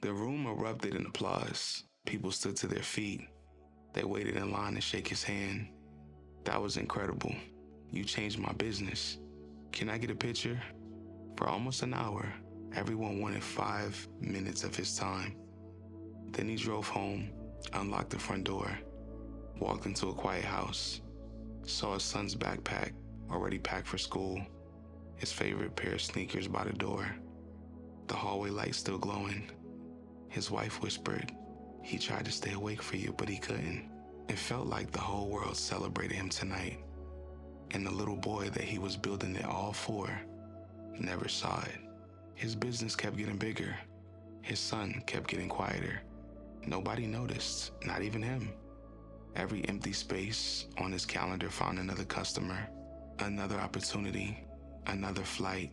The room erupted in applause. People stood to their feet. They waited in line to shake his hand. "That was incredible. You changed my business. Can I get a picture?" For almost an hour, everyone wanted 5 minutes of his time. Then he drove home, unlocked the front door, walked into a quiet house, saw his son's backpack already packed for school, his favorite pair of sneakers by the door, the hallway light still glowing. His wife whispered, "He tried to stay awake for you, but he couldn't." It felt like the whole world celebrated him tonight, and the little boy that he was building it all for never saw it. His business kept getting bigger. His son kept getting quieter. Nobody noticed, not even him. Every empty space on his calendar found another customer, another opportunity, another flight,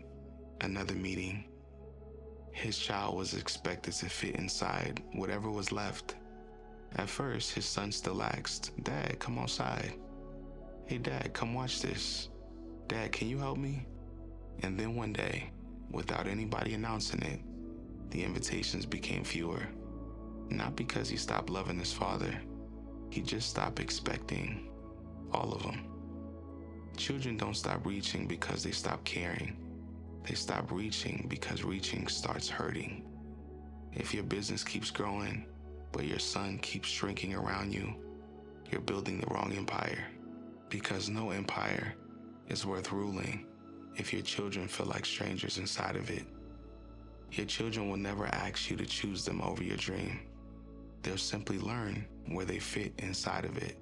another meeting. His child was expected to fit inside whatever was left. At first, his son still asked, "Dad, come outside. Hey, Dad, come watch this. Dad, can you help me?" And then one day, without anybody announcing it, the invitations became fewer. Not because he stopped loving his father, he just stopped expecting all of them. Children don't stop reaching because they stop caring. They stop reaching because reaching starts hurting. If your business keeps growing, but your son keeps shrinking around you, you're building the wrong empire. Because no empire is worth ruling if your children feel like strangers inside of it. Your children will never ask you to choose them over your dream. They'll simply learn where they fit inside of it.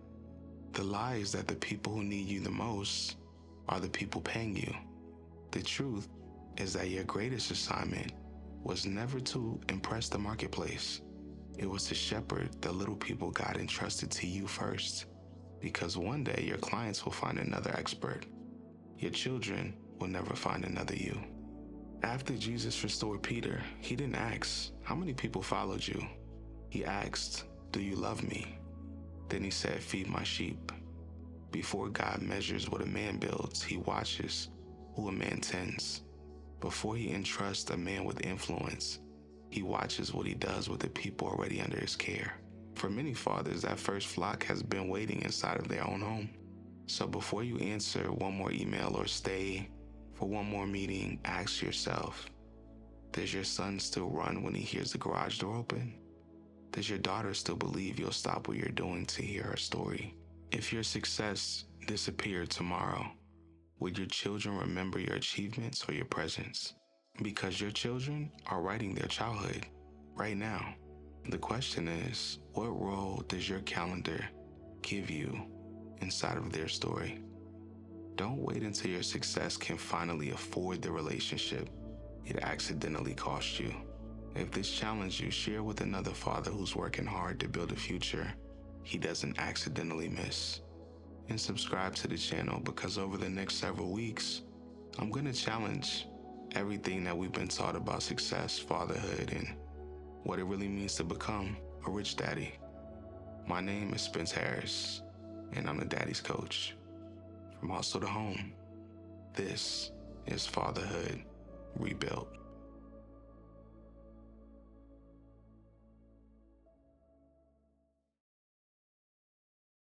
The lie is that the people who need you the most are the people paying you. The truth is that your greatest assignment was never to impress the marketplace. It was to shepherd the little people God entrusted to you first. Because one day your clients will find another expert. Your children will never find another you. After Jesus restored Peter, he didn't ask, "How many people followed you?" He asked, "Do you love me?" Then he said, "Feed my sheep." Before God measures what a man builds, he watches who a man tends. Before he entrusts a man with influence, he watches what he does with the people already under his care. For many fathers, that first flock has been waiting inside of their own home. So before you answer one more email or stay for one more meeting, ask yourself, does your son still run when he hears the garage door open? Does your daughter still believe you'll stop what you're doing to hear her story? If your success disappeared tomorrow, would your children remember your achievements or your presence? Because your children are writing their childhood right now. The question is, what role does your calendar give you inside of their story? Don't wait until your success can finally afford the relationship it accidentally cost you. If this challenged you, share with another father who's working hard to build a future he doesn't accidentally miss. And subscribe to the channel because over the next several weeks, I'm going to challenge everything that we've been taught about success, fatherhood, and what it really means to become a rich daddy. My name is Spence Harris, and I'm the daddy's coach. From hustle to home, this is Fatherhood Rebuilt.